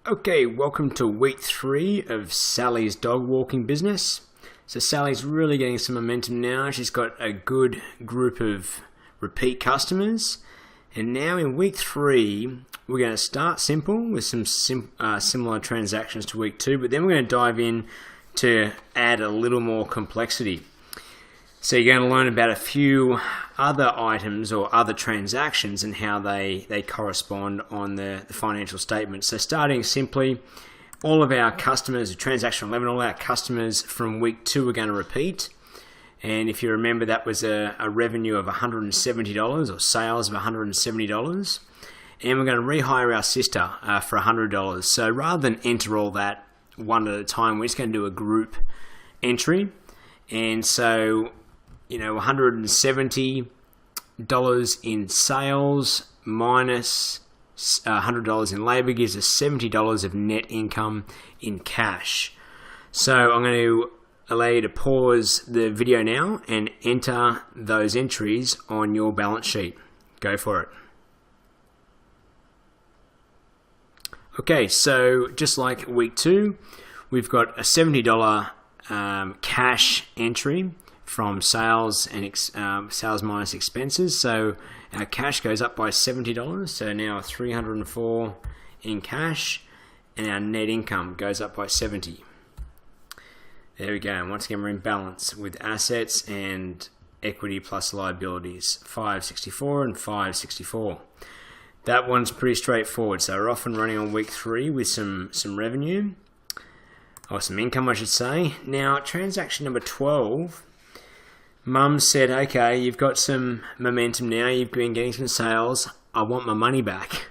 Okay, welcome to week 3 of Sally's dog walking business. So Sally's really getting some momentum now. She's got a good group of repeat customers. And now in week 3, we're going to start simple with some similar transactions to week 2, but then we're going to dive in to add a little more complexity. So you're going to learn about a few other items or other transactions and how they correspond on the financial statement. So starting simply, all of our customers, transaction 11, all our customers from week 2 are going to repeat. And if you remember, that was a revenue of $170 or sales of $170. And we're going to rehire our sister for $100. So rather than enter all that one at a time, we're just going to do a group entry. And so, $170 in sales minus $100 in labor gives us $70 of net income in cash. So I'm going to allow you to pause the video now and enter those entries on your balance sheet. Go for it. Okay, so just like week 2, we've got a $70 cash entry from sales and sales minus expenses. So our cash goes up by $70. So now $304 in cash, and our net income goes up by $70. There we go. And once again, we're in balance with assets and equity plus liabilities, $564 and $564. That one's pretty straightforward. So we're off and running on week 3 with some revenue, or some income, I should say. Now, transaction number 12. Mum said, okay, you've got some momentum now, you've been getting some sales, I want my money back.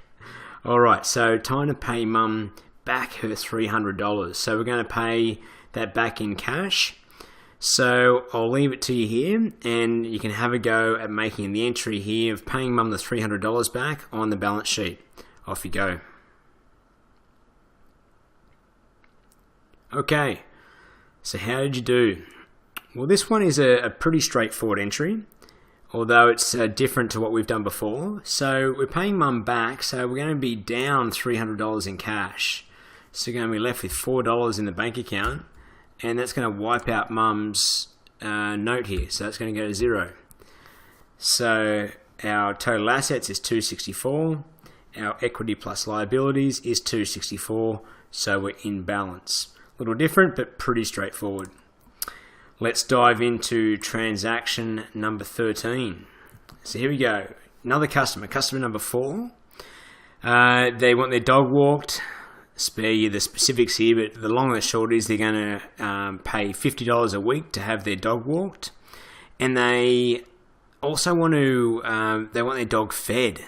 Alright, so time to pay Mum back her $300. So we're going to pay that back in cash. So I'll leave it to you here, and you can have a go at making the entry here of paying Mum the $300 back on the balance sheet. Off you go. Okay, so how did you do? Well, this one is a pretty straightforward entry, although it's different to what we've done before. So we're paying Mum back, so we're going to be down $300 in cash. So we're going to be left with $4 in the bank account, and that's going to wipe out Mum's note here. So that's going to go to 0. So our total assets is $264. Our equity plus liabilities is $264. So we're in balance. A little different, but pretty straightforward. Let's dive into transaction number 13. So here we go. Another customer number 4. They want their dog walked. Spare you the specifics here, but the long and the short is they're going to pay $50 a week to have their dog walked, and they also want their dog fed.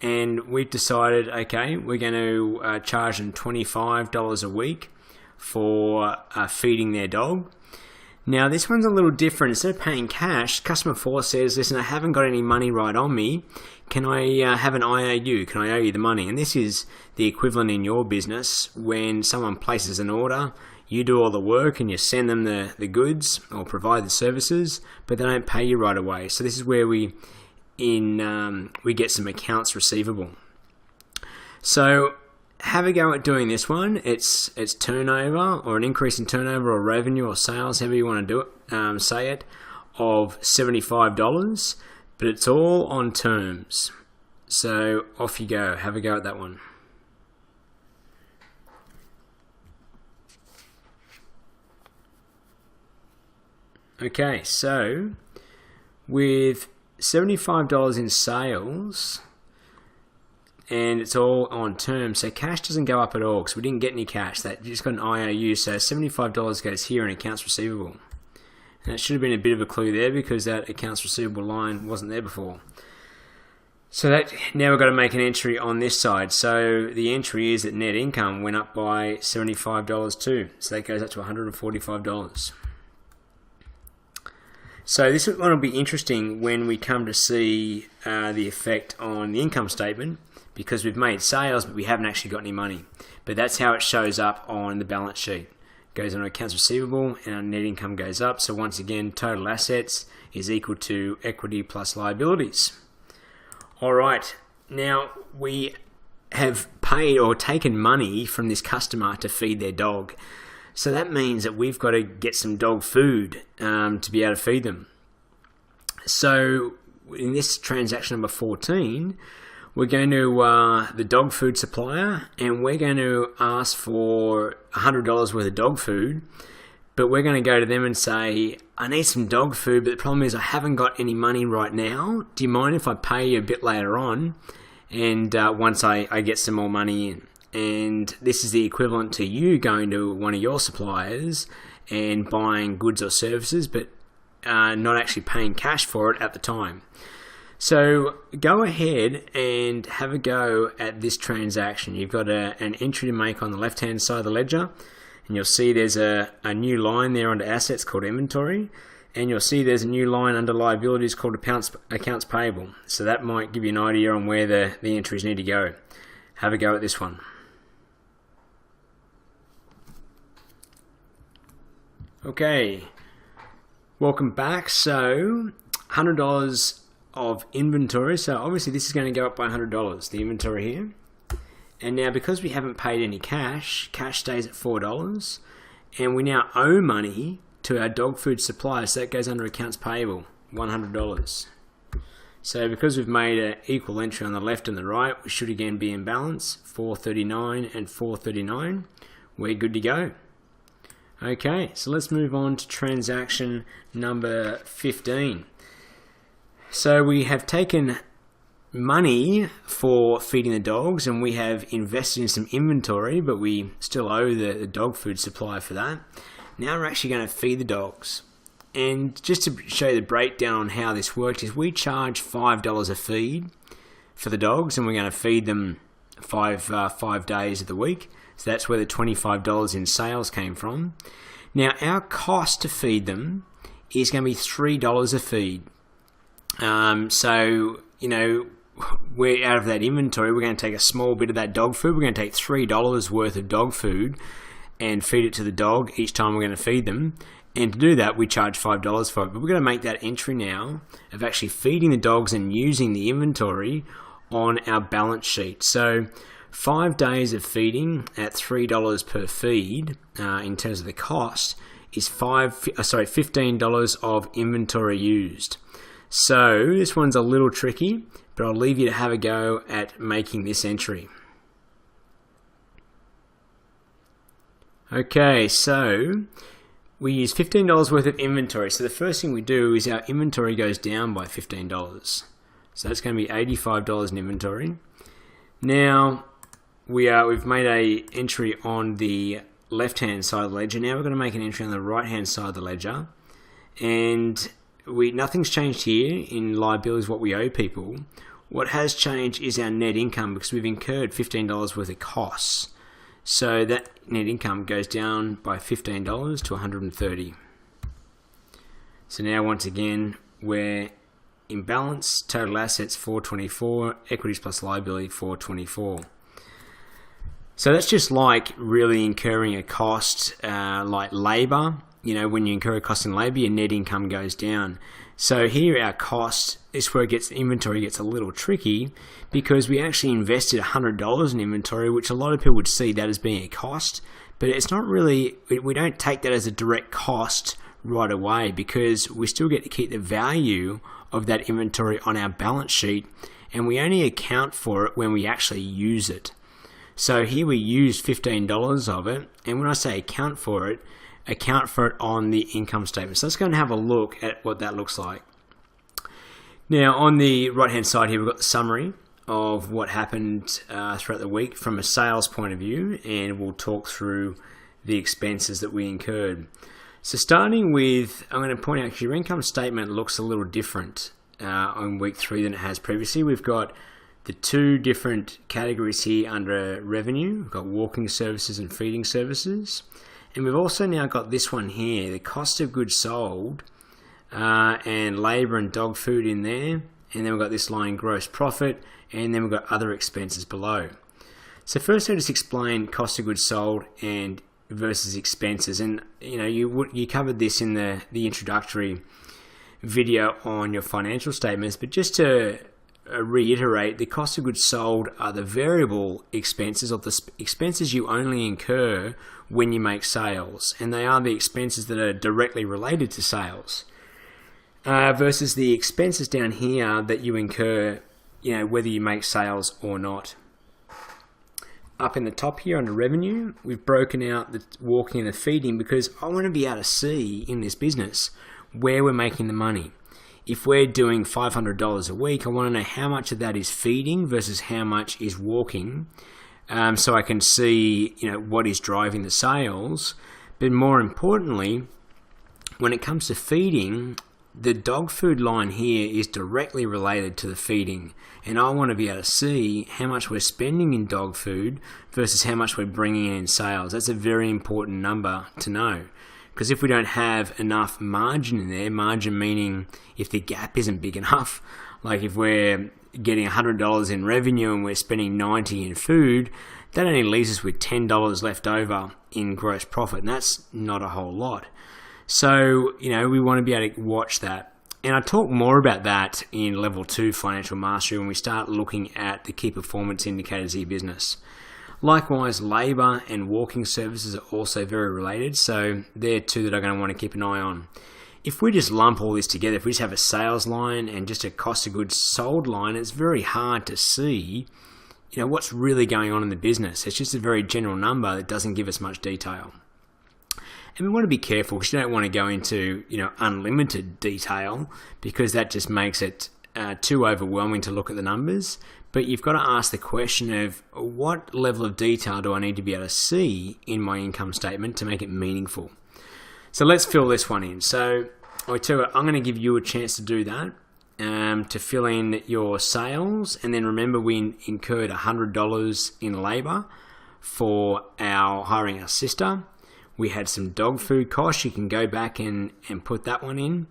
And we've decided, okay, we're going to charge them $25 a week for feeding their dog. Now, this one's a little different. Instead of paying cash, customer 4 says, listen, I haven't got any money right on me. Can I have an IOU? Can I owe you the money? And this is the equivalent in your business when someone places an order, you do all the work and you send them the goods or provide the services, but they don't pay you right away. So this is where we get some accounts receivable. So have a go at doing this one. It's turnover, or an increase in turnover or revenue or sales, however you want to do it, say it, of $75, but it's all on terms. So off you go. Have a go at that one. Okay, so with $75 in sales, and it's all on terms, so cash doesn't go up at all because we didn't get any cash. That just got an IOU, so $75 goes here in accounts receivable. And that should have been a bit of a clue there because that accounts receivable line wasn't there before. So that now we've got to make an entry on this side. So the entry is that net income went up by $75 too. So that goes up to $145. So this one will be interesting when we come to see the effect on the income statement, because we've made sales but we haven't actually got any money. But that's how it shows up on the balance sheet. Goes on accounts receivable and our net income goes up. So once again, total assets is equal to equity plus liabilities. All right, now we have paid or taken money from this customer to feed their dog. So that means that we've got to get some dog food to be able to feed them. So in this transaction number 14, we're going to the dog food supplier, and we're going to ask for $100 worth of dog food. But we're going to go to them and say, I need some dog food, but the problem is I haven't got any money right now. Do you mind if I pay you a bit later on? And once I get some more money in. And this is the equivalent to you going to one of your suppliers and buying goods or services, but not actually paying cash for it at the time. So go ahead and have a go at this transaction. You've got an entry to make on the left-hand side of the ledger. And you'll see there's a new line there under assets called inventory. And you'll see there's a new line under liabilities called accounts payable. So that might give you an idea on where the entries need to go. Have a go at this one. Okay, welcome back. So $100 of inventory. So obviously this is going to go up by $100, the inventory here. And now because we haven't paid any cash, cash stays at $4, and we now owe money to our dog food supplier, so that goes under accounts payable, $100. So because we've made an equal entry on the left and the right, we should again be in balance, $439 and $439. We're good to go. Okay, so let's move on to transaction number 15. So we have taken money for feeding the dogs, and we have invested in some inventory, but we still owe the dog food supplier for that. Now we're actually going to feed the dogs. And just to show you the breakdown on how this works is we charge $5 a feed for the dogs, and we're going to feed them five days of the week. So that's where the $25 in sales came from. Now our cost to feed them is going to be $3 a feed. So, you know, we're out of that inventory, we're going to take a small bit of that dog food. We're going to take $3 worth of dog food and feed it to the dog each time we're going to feed them. And to do that, we charge $5 for it. But we're going to make that entry now of actually feeding the dogs and using the inventory on our balance sheet. So 5 days of feeding at $3 per feed in terms of the cost is $15 of inventory used. So this one's a little tricky, but I'll leave you to have a go at making this entry. Okay, so we use $15 worth of inventory. So the first thing we do is our inventory goes down by $15. So that's going to be $85 in inventory. Now we've made a entry on the left-hand side of the ledger. Now we're going to make an entry on the right-hand side of the ledger, and nothing's changed here in liabilities, what we owe people. What has changed is our net income, because we've incurred $15 worth of costs. So that net income goes down by $15 to $130. So now once again we're in balance. Total assets $424, equities plus liability $424. So that's just like really incurring a cost like labour. You know, when you incur a cost in labour, your net income goes down. So here our cost is where inventory gets a little tricky, because we actually invested $100 in inventory, which a lot of people would see that as being a cost, but it's not really. We don't take that as a direct cost right away, because we still get to keep the value of that inventory on our balance sheet, and we only account for it when we actually use it. So here we use $15 of it, and when I say account for it on the income statement. So let's go and have a look at what that looks like. Now on the right hand side here, we've got the summary of what happened throughout the week from a sales point of view, and we'll talk through the expenses that we incurred. So starting with, I'm going to point out your income statement looks a little different on week 3 than it has previously. We've got the 2 different categories here under revenue. We've got walking services and feeding services. And we've also now got this one here, the cost of goods sold and labour and dog food in there. And then we've got this line, gross profit, and then we've got other expenses below. So first I'll just explain cost of goods sold and versus expenses. And you know, you covered this in the introductory video on your financial statements, but just to reiterate, the cost of goods sold are the variable expenses, or the expenses you only incur when you make sales, and they are the expenses that are directly related to sales, versus the expenses down here that you incur, whether you make sales or not. Up in the top here under revenue, we've broken out the walking and the feeding, because I want to be able to see in this business where we're making the money. If we're doing $500 a week, I want to know how much of that is feeding versus how much is walking, so I can see what is driving the sales. But more importantly, when it comes to feeding, the dog food line here is directly related to the feeding, and I want to be able to see how much we're spending in dog food versus how much we're bringing in sales. That's a very important number to know, because if we don't have enough margin in there, margin meaning if the gap isn't big enough, like if we're getting $100 in revenue and we're spending $90 in food, that only leaves us with $10 left over in gross profit, and that's not a whole lot. So, we want to be able to watch that. And I talk more about that in Level 2 Financial Mastery when we start looking at the key performance indicators of your business. Likewise, labour and walking services are also very related, so they're two that I'm going to want to keep an eye on. If we just lump all this together, if we just have a sales line and just a cost of goods sold line, it's very hard to see what's really going on in the business. It's just a very general number that doesn't give us much detail. And we want to be careful, because you don't want to go into unlimited detail, because that just makes it too overwhelming to look at the numbers. But you've got to ask the question of what level of detail do I need to be able to see in my income statement to make it meaningful. So let's fill this one in. So I tell you what, I'm going to give you a chance to do that, to fill in your sales. And then remember, we incurred $100 in labour for hiring our sister. We had some dog food costs. You can go back and put that one in,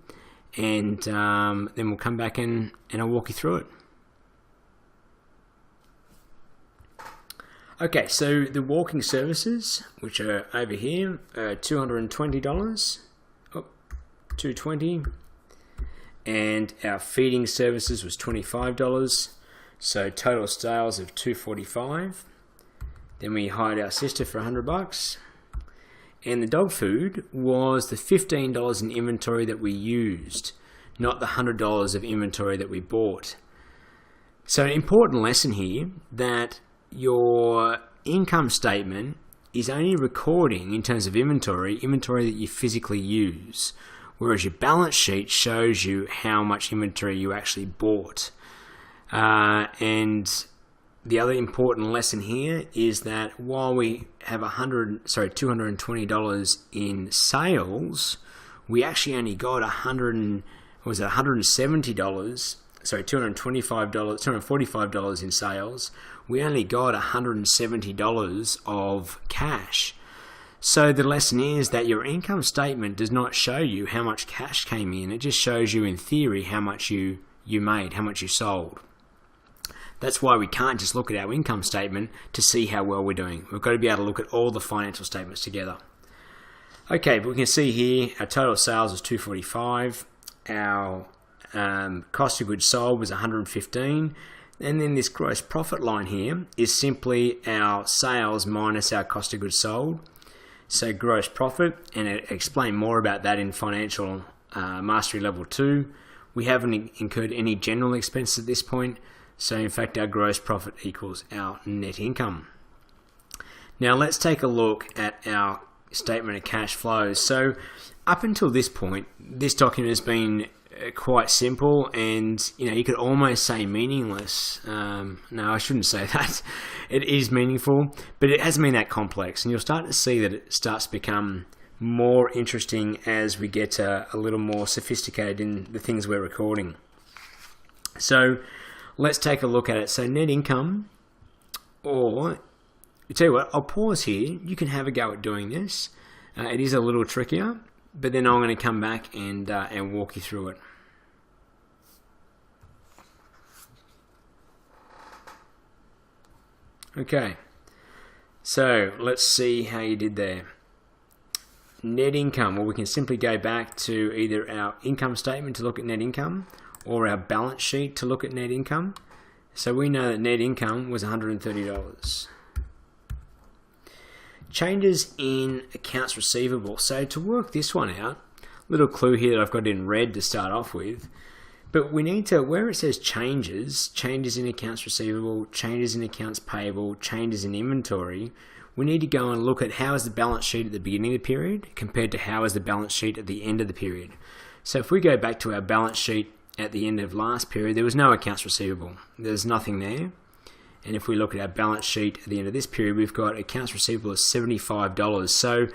and then we'll come back and I'll walk you through it. Okay, so the walking services, which are over here, $220, $220, and our feeding services was $25, so total sales of $245. Then we hired our sister for $100. And the dog food was the $15 in inventory that we used, not the $100 of inventory that we bought. So an important lesson here, that your income statement is only recording, in terms of inventory that you physically use, whereas your balance sheet shows you how much inventory you actually bought. And the other important lesson here is that while we have $220 in sales, we actually only got $245 in sales. We only got $170 of cash. So the lesson is that your income statement does not show you how much cash came in. It just shows you, in theory, how much you made, how much you sold. That's why we can't just look at our income statement to see how well we're doing. We've got to be able to look at all the financial statements together. Okay, but we can see here our total sales was $245. Our cost of goods sold was $115. And then this gross profit line here is simply our sales minus our cost of goods sold. So gross profit, and I explain more about that in Financial Mastery Level 2. We haven't incurred any general expenses at this point. So in fact, our gross profit equals our net income. Now let's take a look at our statement of cash flows. So up until this point, this document has been quite simple, and you could almost say meaningless. No, I shouldn't say that. It is meaningful, but it hasn't been that complex, and you'll start to see that it starts to become more interesting as we get a little more sophisticated in the things we're recording. So let's take a look at it. So net income, or I tell you what, I'll pause here. You can have a go at doing this. It is a little trickier, but then I'm going to come back and walk you through it. Okay, so let's see how you did there. Net income, well, we can simply go back to either our income statement to look at net income, or our balance sheet to look at net income. So we know that net income was $130. Changes in accounts receivable. So to work this one out, little clue here that I've got in red to start off with, but we need to, where it says changes in accounts receivable, changes in accounts payable, changes in inventory, we need to go and look at how is the balance sheet at the beginning of the period compared to how is the balance sheet at the end of the period. So if we go back to our balance sheet at the end of last period, there was no accounts receivable. There's nothing there. And if we look at our balance sheet at the end of this period, we've got accounts receivable of $75. So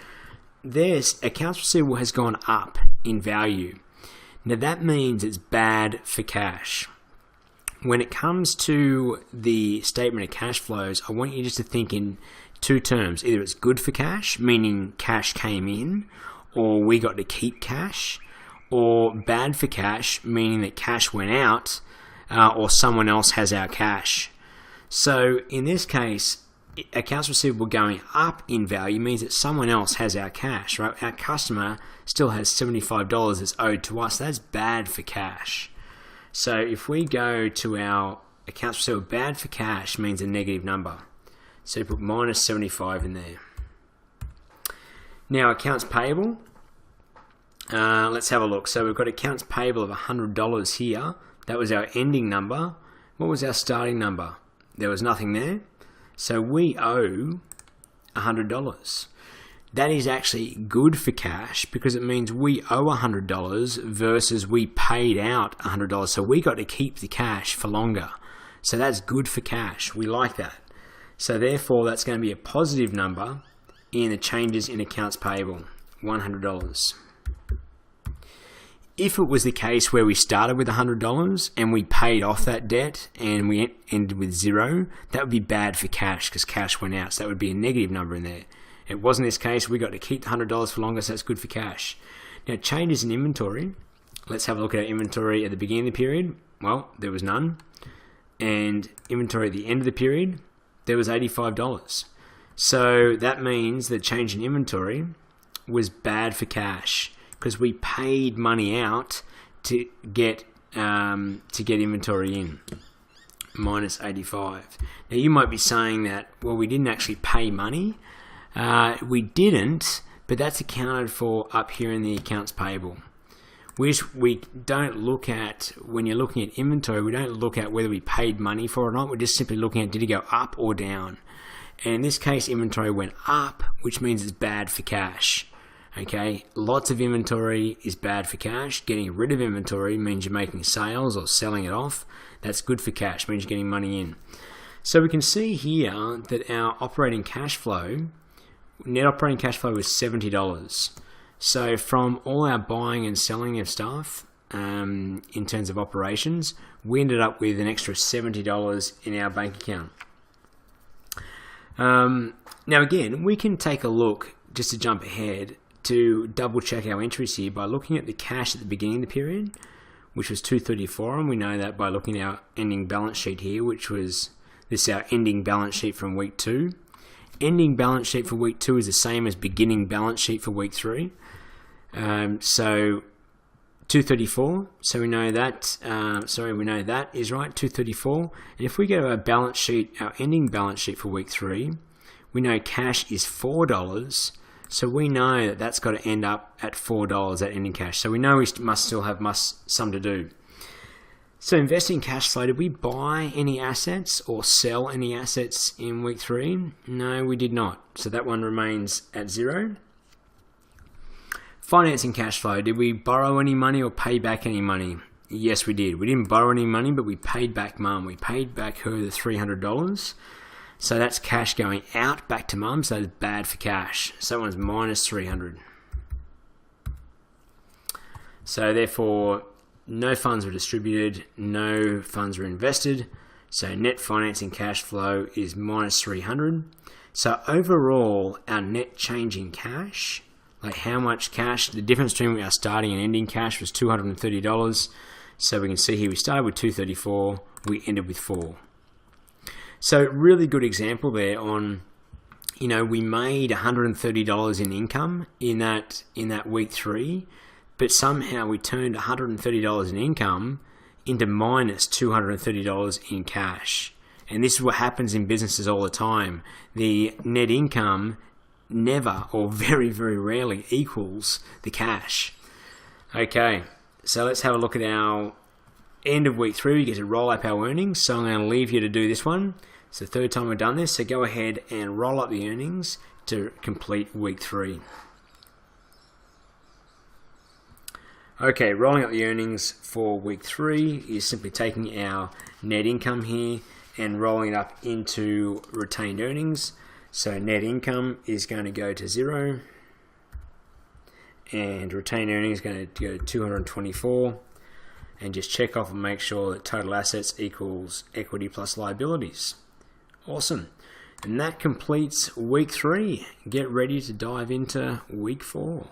there's accounts receivable has gone up in value. Now that means it's bad for cash. When it comes to the statement of cash flows, I want you just to think in two terms. Either it's good for cash, meaning cash came in, or we got to keep cash, or bad for cash, meaning that cash went out, or someone else has our cash. So in this case, accounts receivable going up in value means that someone else has our cash, right? Our customer still has $75 that's owed to us. That's bad for cash. So if we go to our accounts receivable, bad for cash means a negative number. So you put minus 75 in there. Now accounts payable, let's have a look. So we've got accounts payable of $100 here. That was our ending number. What was our starting number? There was nothing there. So we owe $100. That is actually good for cash because it means we owe $100 versus we paid out $100. So we got to keep the cash for longer. So that's good for cash. We like that. So therefore, that's going to be a positive number in the changes in accounts payable, $100. If it was the case where we started with $100 and we paid off that debt and we ended with $0, that would be bad for cash because cash went out. So that would be a negative number in there. It wasn't this case. We got to keep the $100 for longer, so that's good for cash. Now, changes in inventory. Let's have a look at our inventory at the beginning of the period. Well, there was none. And inventory at the end of the period, there was $85. So that means that change in inventory was bad for cash because we paid money out to get inventory in, minus 85. Now you might be saying that, well, we didn't actually pay money. We didn't, but that's accounted for up here in the accounts payable. We don't look at, when you're looking at inventory, we don't look at whether we paid money for it or not. We're just simply looking at, did it go up or down? And in this case, inventory went up, which means it's bad for cash. Okay, lots of inventory is bad for cash. Getting rid of inventory means you're making sales or selling it off. That's good for cash, means you're getting money in. So we can see here that our operating cash flow, net operating cash flow was $70. So from all our buying and selling of stuff, in terms of operations, we ended up with an extra $70 in our bank account. Now again, we can take a look, just to jump ahead, to double check our entries here by looking at the cash at the beginning of the period, which was $234, and we know that by looking at our ending balance sheet here, which was this our ending balance sheet from week 2. Ending balance sheet for week 2 is the same as beginning balance sheet for week 3. So 234, so we know that, we know that is right, 234. And if we go to our balance sheet, our ending balance sheet for week 3, we know cash is $4. So we know that that's got to end up at $4, that ending cash. So we know we must still have some to do. So investing cash flow, did we buy any assets or sell any assets in week 3? No, we did not. So that one remains at 0. Financing cash flow, did we borrow any money or pay back any money? Yes, we did. We didn't borrow any money, but we paid back Mum. We paid back her the $300. So that's cash going out back to Mum, so that's bad for cash. So that one's minus 300. So therefore, no funds were distributed, no funds were invested. So net financing cash flow is minus 300. So overall, our net change in cash, like how much cash, the difference between our starting and ending cash was $230. So we can see here we started with $234, we ended with $4. So really good example there on, we made $130 in income in that week 3, but somehow we turned $130 in income into minus $230 in cash. And this is what happens in businesses all the time. The net income never, or very, very rarely, equals the cash. Okay, so let's have a look at our end of week 3. We get to roll up our earnings. So I'm going to leave you to do this one. It's the third time we've done this. So go ahead and roll up the earnings to complete week 3. Okay, rolling up the earnings for week 3 is simply taking our net income here and rolling it up into retained earnings. So net income is going to go to 0, and retained earnings is going to go to 224, and just check off and make sure that total assets equals equity plus liabilities. Awesome. And that completes week 3. Get ready to dive into week 4.